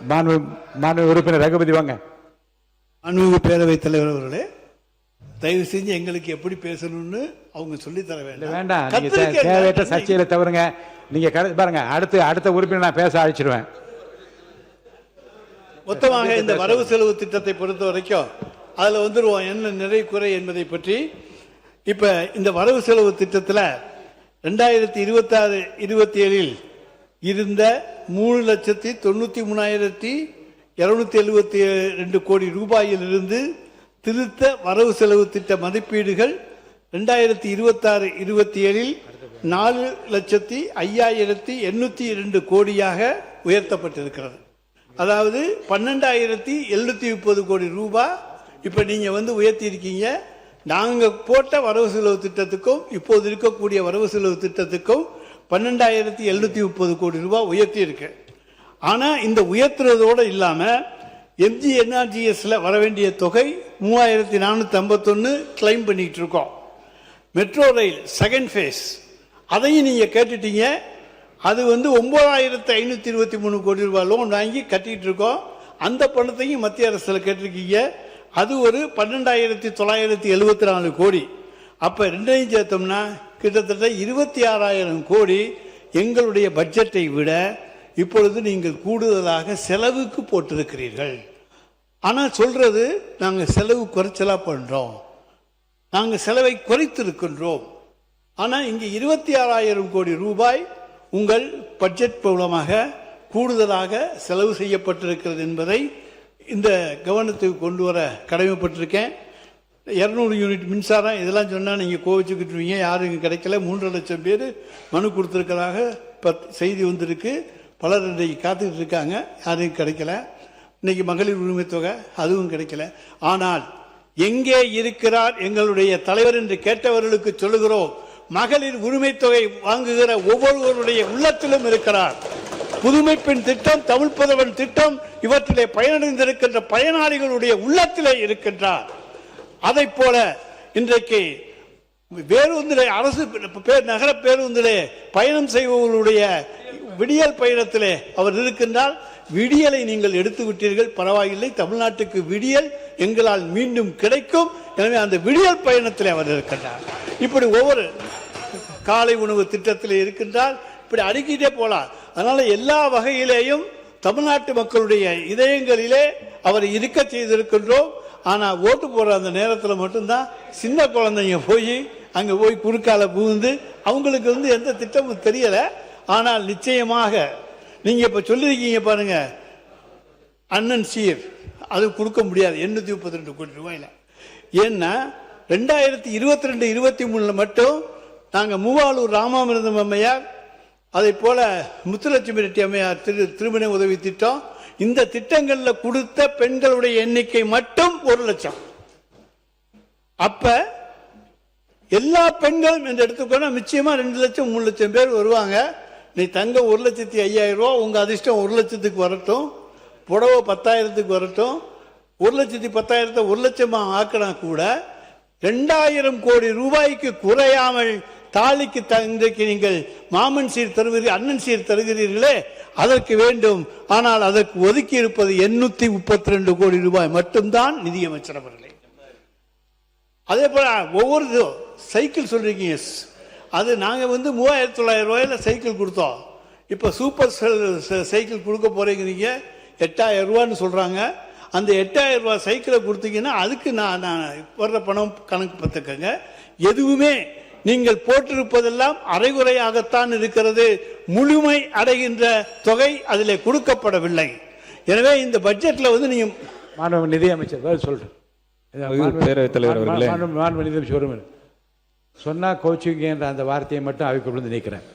மாண்பு உறுப்பினர் ரகுபதி வாங்க. மாண்புமிகு பேரவைத் தலைவர் அவர்களே, தயவு செஞ்சு எங்களுக்கு எப்படி பேசணும்னு அவங்க சொல்லி தர வேண்டாம். வேண்டாம், தேவையற்ற சர்ச்சையில தவறுங்க. நீங்க பாருங்க, அடுத்த உறுப்பினர் நான் பேச அழைச்சிருவேன். மொத்தமாக இந்த வரவு செலவு திட்டத்தை பொறுத்த வரைக்கும் அதுல வந்துருவோம் என்ன நிறை குறை என்பதை பற்றி. இப்ப இந்த வரவு செலவு திட்டத்தில் 2026-27 இருந்த 3,93,272 கோடி ரூபாயிலிருந்து திருத்த வரவு செலவு திட்ட மதிப்பீடுகள் 2026-27 4,05,802 கோடியாக உயர்த்தப்பட்டிருக்கிறது. அதாவது 12,730 கோடி ரூபாய் இப்ப நீங்க உயர்த்தி இருக்கீங்க. நாங்க போட்ட வரவு செலவு திட்டத்துக்கும் இப்போது இருக்கக்கூடிய வரவு செலவு திட்டத்துக்கும் 12,730 கோடி ரூபாய் உயர்த்தி இருக்கு. ஆனா இந்த உயர்த்துறதோடு இல்லாம எம்ஜிஎன்ஆர்ஜிஎஸ்ல வர வேண்டிய தொகை 3,451 கிளைம் பண்ணிட்டு இருக்கோம். மெட்ரோ ரயில் செகண்ட் ஃபேஸ் அதையும் நீங்க கேட்டுட்டீங்க. அது 9,523 கோடி ரூபாய் லோன் வாங்கி கட்டிட்டு இருக்கோம். அந்த பணத்தையும் மத்திய அரசுல கேட்டிருக்கீங்க. அது ஒரு 12,974 கோடி. அப்ப ரெண்டையும் சேர்த்தோம்னா கிட்டத்தட்ட 26,000 கோடி எங்களுடைய பட்ஜெட்டை விட இப்பொழுது நீங்கள் கூடுதலாக செலவுக்கு போட்டிருக்கிறீர்கள். ஆனா சொல்றது நாங்க செலவு குறைச்சலா பண்றோம், நாங்க செலவை குறைத்திருக்கின்றோம். ஆனா இங்க 26,000 கோடி ரூபாய் உங்கள் பட்ஜெட் மூலமாக கூடுதலாக செலவு செய்யப்பட்டிருக்கிறது என்பதை இந்த கவனத்துக்கு கொண்டு வர கடமைப்பட்டிருக்கேன். 200 யூனிட் மின்சாரம் இதெல்லாம் சொன்னால் நீங்கள் கோவிச்சுக்கிட்டுருவீங்க. யாரும் இங்கே கிடைக்கல. 3 லட்சம் பேர் மனு கொடுத்துருக்கிறதாக செய்தி வந்திருக்கு. பலர் இன்றைக்கு காத்துக்கிட்டு இருக்காங்க, யாரும் கிடைக்கல. இன்னைக்கு மகளிர் உரிமை தொகை அதுவும் கிடைக்கல. ஆனால் எங்கே இருக்கிறார் எங்களுடைய தலைவர் என்று கேட்டவர்களுக்கு சொல்லுகிறோம், மகளிர் உரிமை தொகை வாங்குகிற ஒவ்வொருவருடைய உள்ளத்திலும் இருக்கிறார். புதுமை பெண் திட்டம், தமிழ் புதல்வன் திட்டம் இவற்றிலே பயனடைந்திருக்கின்ற பயனாளிகளுடைய உள்ளத்திலே இருக்கின்றார். அதை போல இன்றைக்கு பேருந்திலே அரசு நகர பேருந்திலே பயணம் செய்பவர்களுடைய விடியல் பயணத்திலே அவர் இருக்கின்றார். விடியலை நீங்கள் எடுத்து விட்டீர்கள், பரவாயில்லை. தமிழ்நாட்டுக்கு விடியல் எங்களால் மீண்டும் கிடைக்கும். எனவே அந்த விடியல் பயணத்திலே அவர் இருக்கின்றார். இப்படி ஒவ்வொரு காலை உணவு திட்டத்திலே இருக்கின்றார். இப்படி அடுக்கிட்டே போலாம். அதனால எல்லா வகையிலேயும் தமிழ்நாட்டு மக்களுடைய இதயங்களிலே அவரை இருக்க செய்திருக்கின்றோம். ஆனா ஓட்டு போடுற அந்த நேரத்தில் மட்டும்தான் சின்ன குழந்தைங்க போய் அங்க போய் குறுக்கால புகுந்து அவங்களுக்கு எந்த திட்டமும் தெரியல. ஆனால் நிச்சயமாக நீங்க இப்ப சொல்லிருக்கீங்க பாருங்க, அண்ணன் சீர் அது கொடுக்க முடியாது 832 கோடி ரூபாயில. ஏன்னா 2022-23 மட்டும் நாங்க மூவாலூர் ராமாமிர்தம் அம்மையார், அதை போல முத்துலட்சுமி ரெட்டி அம்மையார் திருமண உதவி திட்டம், இந்த திட்டங்கள்ல கொடுத்த பெண்களுடைய எண்ணிக்கை மட்டும் 1 லட்சம். அப்ப எல்லா பெண்களும் என்று எடுத்துக்கோனா நிச்சயமா 2 லட்சம் 3 லட்சம் பேர் வருவாங்க. நீ தங்க 1,05,000 ரூபா, உங்க அதிர்ஷ்டம் 1 லட்சத்துக்கு வரட்டும், புடவை 10,000க்கு வரட்டும். 1,10,000 1 லட்சமா ஆக்கினா கூட 2,000 கோடி ரூபாய்க்கு குறையாமல் தாலிக்கு இன்றைக்கு நீங்கள் மாமன் சீர் தருவீர்கள், அண்ணன் சீர் தருகிறீர்களே, அதற்கு வேண்டும். ஆனால் அதற்கு ஒதுக்கி இருப்பது 832 கோடி ரூபாய் மட்டும்தான் நிதியமைச்சர் அவர்களே. அதே போல ஒவ்வொரு சைக்கிள் சொல்றீங்க, அது நாங்க 3,900 ரூபாயில சைக்கிள் கொடுத்தோம். இப்ப சூப்பர் சைக்கிள் கொடுக்க போறீங்க 8,000 ரூபான்னு சொல்றாங்க. அந்த 8,000 ரூபாய் சைக்கிளை கொடுத்தீங்கன்னா அதுக்கு நான் வர்ற பணம் கணக்கு பார்த்துக்கங்க. எதுவுமே நீங்கள் போட்டிருப்பதெல்லாம் அரைகுறையாகத்தான் இருக்கிறது. முழுமை அடைகின்ற தொகை அதிலே கொடுக்கப்படவில்லை. எனவே இந்த பட்ஜெட்ல நீங்க நிதி அமைச்சர் சொல்றேன் சொன்னா கோச்சிங் என்ற அந்த வார்த்தையை மட்டும் அவைக்குள்ள நீக்கிறேன்.